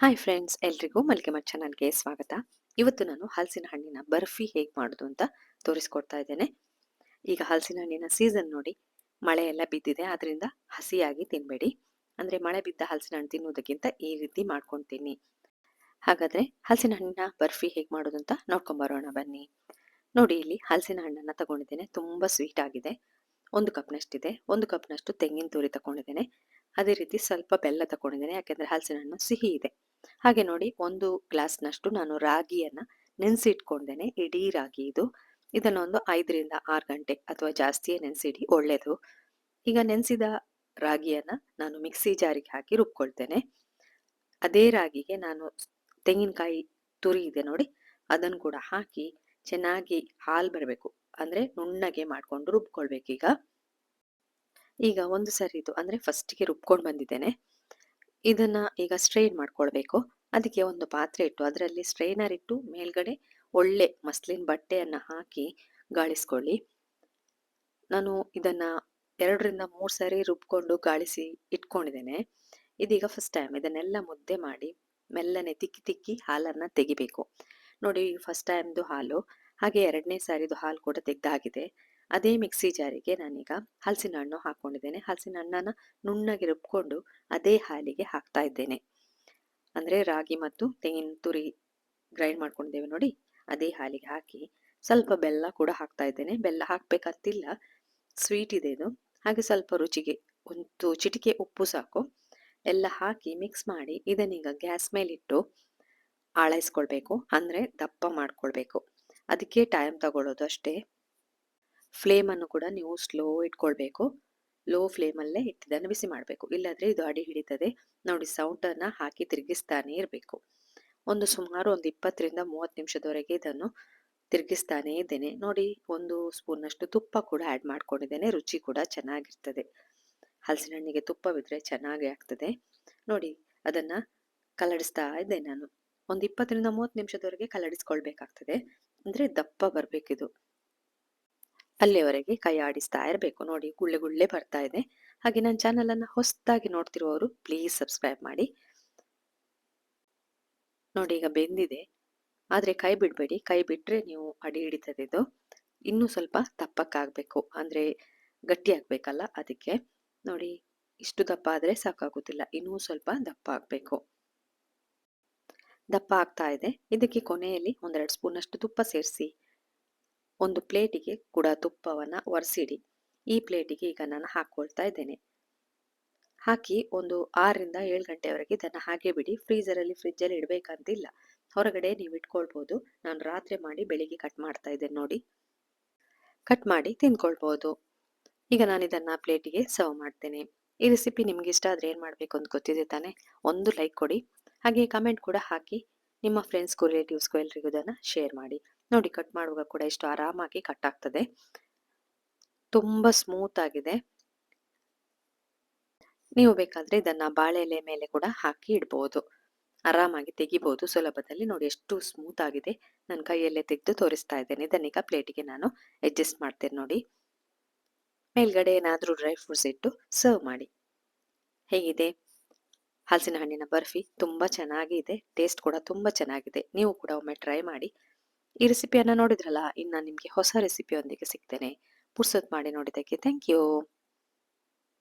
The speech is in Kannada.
ಹಾಯ್ ಫ್ರೆಂಡ್ಸ್, ಎಲ್ರಿಗೂ ಮಲ್ಕೆ ಮಚ್ ಚಾನಲ್ಗೆ ಸ್ವಾಗತ. ಇವತ್ತು ನಾನು ಹಲಸಿನ ಹಣ್ಣಿನ ಬರ್ಫಿ ಹೇಗೆ ಮಾಡೋದು ಅಂತ ತೋರಿಸ್ಕೊಡ್ತಾ ಇದ್ದೇನೆ. ಈಗ ಹಲಸಿನ ಹಣ್ಣಿನ ಸೀಸನ್ ನೋಡಿ, ಮಳೆ ಎಲ್ಲ ಬಿದ್ದಿದೆ, ಅದರಿಂದ ಹಸಿಯಾಗಿ ತಿನ್ಬೇಡಿ. ಅಂದ್ರೆ ಮಳೆ ಬಿದ್ದ ಹಲಸಿನ ಹಣ್ಣು ತಿನ್ನುವುದಕ್ಕಿಂತ ಈ ರೀತಿ ಮಾಡ್ಕೊಂಡು ತಿನ್ನಿ. ಹಾಗಾದ್ರೆ ಹಲಸಿನ ಹಣ್ಣಿನ ಬರ್ಫಿ ಹೇಗೆ ಮಾಡೋದು ಅಂತ ನೋಡ್ಕೊಂಬರೋಣ ಬನ್ನಿ. ನೋಡಿ, ಇಲ್ಲಿ ಹಲಸಿನ ಹಣ್ಣನ್ನ ತಗೊಂಡಿದ್ದೇನೆ, ತುಂಬಾ ಸ್ವೀಟ್ ಆಗಿದೆ. 1 ಕಪ್ನಷ್ಟಿದೆ. 1 ಕಪ್ನಷ್ಟು ತೆಂಗಿನ ತುರಿ ತಗೊಂಡಿದ್ದೇನೆ. ಅದೇ ರೀತಿ ಸ್ವಲ್ಪ ಬೆಲ್ಲ ತಗೊಂಡಿದ್ದೇನೆ, ಯಾಕೆಂದ್ರೆ ಹಲಸಿನ ಹಣ್ಣು ಸಿಹಿ ಇದೆ. ಹಾಗೆ ನೋಡಿ, 1 ಗ್ಲಾಸ್ನಷ್ಟು ನಾನು ರಾಗಿಯನ್ನ ನೆನೆಸಿಟ್ಕೊಂಡಿದ್ದೇನೆ. ಇಡೀ ರಾಗಿ ಇದು. ಇದನ್ನ ಒಂದು 5ರಿಂದ 6 ಗಂಟೆ ಅಥವಾ ಜಾಸ್ತಿಯೇ ನೆನೆಸಿಡಿ, ಒಳ್ಳೆಯದು. ಈಗ ನೆನೆಸಿದ ರಾಗಿಯನ್ನ ನಾನು ಮಿಕ್ಸಿ ಜಾರಿಗೆ ಹಾಕಿ ರುಬ್ಕೊಳ್ತೇನೆ. ಅದೇ ರಾಗಿಗೆ ನಾನು ತೆಂಗಿನಕಾಯಿ ತುರಿ ಇದೆ ನೋಡಿ, ಅದನ್ನು ಕೂಡ ಹಾಕಿ ಚೆನ್ನಾಗಿ ಹಾಲು ಬರಬೇಕು, ಅಂದ್ರೆ ನುಣ್ಣಗೆ ಮಾಡ್ಕೊಂಡು ರುಬ್ಕೊಳ್ಬೇಕೀಗ. ಈಗ ಒಂದು ಸರಿ ಇದು ಅಂದ್ರೆ ಫಸ್ಟಿಗೆ ರುಬ್ಕೊಂಡು ಬಂದಿದ್ದೇನೆ. ಇದನ್ನ ಈಗ ಸ್ಟ್ರೈನ್ ಮಾಡ್ಕೊಳ್ಬೇಕು. ಅದಕ್ಕೆ ಒಂದು ಪಾತ್ರೆ ಇಟ್ಟು ಅದರಲ್ಲಿ ಸ್ಟ್ರೈನರ್ ಇಟ್ಟು ಮೇಲ್ಗಡೆ ಒಳ್ಳೆ ಮಸ್ಲಿನ್ ಬಟ್ಟೆಯನ್ನ ಹಾಕಿ ಗಾಳಿಸ್ಕೊಳ್ಳಿ. ನಾನು ಇದನ್ನ 2ರಿಂದ 3 ಸರಿ ರುಬ್ಕೊಂಡು ಗಾಳಿಸಿ ಇಟ್ಕೊಂಡಿದ್ದೇನೆ. ಇದೀಗ ಫಸ್ಟ್ ಟೈಮ್ ಇದನ್ನೆಲ್ಲ ಮುದ್ದೆ ಮಾಡಿ ಮೆಲ್ಲನೆ ತಿಕ್ಕಿ ತಿಕ್ಕಿ ಹಾಲನ್ನ ತೆಗಿಬೇಕು. ನೋಡಿ, ಫಸ್ಟ್ ಟೈಮ್ದು ಹಾಲು, ಹಾಗೆ 2ನೇ ಸಾರಿದು ಹಾಲು ಕೂಡ ತೆಗ್ದಾಗಿದೆ. ಅದೇ ಮಿಕ್ಸಿ ಜಾರಿಗೆ ನಾನೀಗ ಹಲಸಿನ ಹಣ್ಣು ಹಾಕೊಂಡಿದ್ದೇನೆ. ಹಲಸಿನ ಹಣ್ಣನ್ನ ನುಣ್ಣಗೆ ರುಬ್ಕೊಂಡು ಅದೇ ಹಾಲಿಗೆ ಹಾಕ್ತಾ ಇದ್ದೇನೆ. ಅಂದ್ರೆ ರಾಗಿ ಮತ್ತು ತೆಂಗಿನ ತುರಿ ಗ್ರೈಂಡ್ ಮಾಡ್ಕೊಂಡಿದ್ದೇವೆ ನೋಡಿ, ಅದೇ ಹಾಲಿಗೆ ಹಾಕಿ ಸ್ವಲ್ಪ ಬೆಲ್ಲ ಕೂಡ ಹಾಕ್ತಾ ಇದ್ದೇನೆ. ಬೆಲ್ಲ ಹಾಕ್ಬೇಕಂತಿಲ್ಲ, ಸ್ವೀಟ್ ಇದೆ ಇದು. ಹಾಗೆ ಸ್ವಲ್ಪ ರುಚಿಗೆ ಒಂದು ಚಿಟಿಕೆ ಉಪ್ಪು ಸಾಕು. ಎಲ್ಲ ಹಾಕಿ ಮಿಕ್ಸ್ ಮಾಡಿ ಇದನ್ನೀಗ ಗ್ಯಾಸ್ ಮೇಲಿಟ್ಟು ಆಳೈಸ್ಕೊಳ್ಬೇಕು, ಅಂದ್ರೆ ದಪ್ಪ ಮಾಡ್ಕೊಳ್ಬೇಕು. ಅದಕ್ಕೆ ಟೈಮ್ ತಗೊಳ್ಳೋದು ಅಷ್ಟೇ. ಫ್ಲೇಮನ್ನು ಕೂಡ ನೀವು ಸ್ಲೋ ಇಟ್ಕೊಳ್ಬೇಕು. ಲೋ ಫ್ಲೇಮಲ್ಲೇ ಇಟ್ಟಿದ್ದನ್ನು ಬಿಸಿ ಮಾಡಬೇಕು, ಇಲ್ಲಾದ್ರೆ ಇದು ಅಡಿ ಹಿಡಿತದೆ. ನೋಡಿ, ಸೌಟನ್ನ ಹಾಕಿ ತಿರುಗಿಸ್ತಾನೆ ಇರಬೇಕು. ಸುಮಾರು 20ರಿಂದ 30 ನಿಮಿಷದವರೆಗೆ ಇದನ್ನು ತಿರುಗಿಸ್ತಾನೆ ಇದ್ದೇನೆ. ನೋಡಿ, 1 ಸ್ಪೂನ್ನಷ್ಟು ತುಪ್ಪ ಕೂಡ ಆ್ಯಡ್ ಮಾಡ್ಕೊಂಡಿದ್ದೇನೆ. ರುಚಿ ಕೂಡ ಚೆನ್ನಾಗಿರ್ತದೆ. ಹಲಸಿನ ಹಣ್ಣಿಗೆ ತುಪ್ಪವಿದ್ರೆ ಚೆನ್ನಾಗಿ ಆಗ್ತದೆ. ನೋಡಿ, ಅದನ್ನ ಕಲಡಿಸ್ತಾ ಇದ್ದೇನೆ ನಾನು. 20ರಿಂದ 30 ನಿಮಿಷದವರೆಗೆ ಕಲಡಿಸ್ಕೊಳ್ಬೇಕಾಗ್ತದೆ, ಅಂದ್ರೆ ದಪ್ಪ ಬರ್ಬೇಕಿದು. ಅಲ್ಲಿಯವರೆಗೆ ಕೈ ಆಡಿಸ್ತಾ ಇರಬೇಕು. ನೋಡಿ, ಗುಳ್ಳೆ ಗುಳ್ಳೆ ಬರ್ತಾ ಇದೆ. ಹಾಗೆ ನನ್ನ ಚಾನಲ್ ಅನ್ನ ಹೊಸದಾಗಿ ನೋಡ್ತಿರುವವರು ಪ್ಲೀಸ್ ಸಬ್ಸ್ಕ್ರೈಬ್ ಮಾಡಿ. ನೋಡಿ, ಈಗ ಬೆಂದಿದೆ, ಆದ್ರೆ ಕೈ ಬಿಡಬೇಡಿ. ಕೈ ಬಿಟ್ರೆ ನೀವು ಅಡಿ ಹಿಡಿತದೆ ಇದು. ಇನ್ನೂ ಸ್ವಲ್ಪ ದಪ್ಪಕ್ಕಾಗಬೇಕು, ಅಂದ್ರೆ ಗಟ್ಟಿ ಆಗ್ಬೇಕಲ್ಲ, ಅದಕ್ಕೆ. ನೋಡಿ, ಇಷ್ಟು ದಪ್ಪ ಆದ್ರೆ ಸಾಕಾಗುತ್ತಿಲ್ಲ, ಇನ್ನೂ ಸ್ವಲ್ಪ ದಪ್ಪ ಆಗ್ಬೇಕು. ದಪ್ಪ ಆಗ್ತಾ ಇದೆ. ಇದಕ್ಕೆ ಕೊನೆಯಲ್ಲಿ 1-2 ಸ್ಪೂನಷ್ಟು ತುಪ್ಪ ಸೇರಿಸಿ ಒಂದು ಪ್ಲೇಟಿಗೆ ಕೂಡ ತುಪ್ಪವನ್ನ ಒರೆಸಿಡಿ. ಈ ಪ್ಲೇಟಿಗೆ ಈಗ ನಾನು ಹಾಕೊಳ್ತಾ ಇದ್ದೇನೆ. ಹಾಕಿ 6ರಿಂದ 7 ಗಂಟೆವರೆಗೆ ಇದನ್ನ ಹಾಗೆ ಬಿಡಿ. ಫ್ರಿಜ್ಜಲ್ಲಿ ಇಡಬೇಕಂತಿಲ್ಲ, ಹೊರಗಡೆ ನೀವು ಇಟ್ಕೊಳ್ಬಹುದು. ನಾನು ರಾತ್ರಿ ಮಾಡಿ ಬೆಳಿಗ್ಗೆ ಕಟ್ ಮಾಡ್ತಾ ಇದ್ದೇನೆ ನೋಡಿ. ಕಟ್ ಮಾಡಿ ತಿಂದ್ಕೊಳ್ಬಹುದು. ಈಗ ನಾನು ಇದನ್ನ ಪ್ಲೇಟಿಗೆ ಸರ್ವ್ ಮಾಡ್ತೇನೆ. ಈ ರೆಸಿಪಿ ನಿಮ್ಗೆ ಇಷ್ಟ ಆದ್ರೆ ಏನ್ ಮಾಡ್ಬೇಕು ಅಂತ ಗೊತ್ತಿದೆ ತಾನೆ? ಒಂದು ಲೈಕ್ ಕೊಡಿ, ಹಾಗೆ ಕಮೆಂಟ್ ಕೂಡ ಹಾಕಿ ನಿಮ್ಮ ಫ್ರೆಂಡ್ಸ್ಗೂ ರಿಲೇಟಿವ್ಸ್ಗೂ ಎಲ್ರಿಗೂ ಇದನ್ನ ಶೇರ್ ಮಾಡಿ. ನೋಡಿ, ಕಟ್ ಮಾಡುವಾಗ ಕೂಡ ಎಷ್ಟು ಆರಾಮಾಗಿ ಕಟ್ ಆಗ್ತದೆ, ತುಂಬಾ ಸ್ಮೂತ್ ಆಗಿದೆ. ನೀವು ಬೇಕಾದ್ರೆ ಇದನ್ನ ಬಾಳೆ ಎಲೆ ಮೇಲೆ ಕೂಡ ಹಾಕಿ ಇಡ್ಬೋದು, ಆರಾಮಾಗಿ ತೆಗಿಬಹುದು ಸುಲಭದಲ್ಲಿ. ನೋಡಿ, ಎಷ್ಟು ಸ್ಮೂತ್ ಆಗಿದೆ. ನನ್ನ ಕೈಯಲ್ಲೇ ತೆಗೆದು ತೋರಿಸ್ತಾ ಇದ್ದೇನೆ. ಇದನ್ನೀಗ ಪ್ಲೇಟಿಗೆ ನಾನು ಅಡ್ಜಸ್ಟ್ ಮಾಡ್ತೇನೆ ನೋಡಿ. ಮೇಲ್ಗಡೆ ಏನಾದ್ರೂ ಡ್ರೈ ಫ್ರೂಟ್ಸ್ ಇಟ್ಟು ಸರ್ವ್ ಮಾಡಿ. ಹೇಗಿದೆ ಹಲಸಿನ ಹಣ್ಣಿನ ಬರ್ಫಿ? ತುಂಬಾ ಚೆನ್ನಾಗಿದೆ, ಟೇಸ್ಟ್ ಕೂಡ ತುಂಬಾ ಚೆನ್ನಾಗಿದೆ. ನೀವು ಕೂಡ ಒಮ್ಮೆ ಟ್ರೈ ಮಾಡಿ. ಈ ರೆಸಿಪಿಯನ್ನ ನೋಡಿದ್ರಲ್ಲ, ಇನ್ನು ನಿಮ್ಗೆ ಹೊಸ ರೆಸಿಪಿಯೊಂದಿಗೆ ಸಿಗ್ತೇನೆ. ಪುರ್ಸೊತ್ ಮಾಡಿ ನೋಡಿದ್ದಕ್ಕೆ ಥ್ಯಾಂಕ್ ಯು.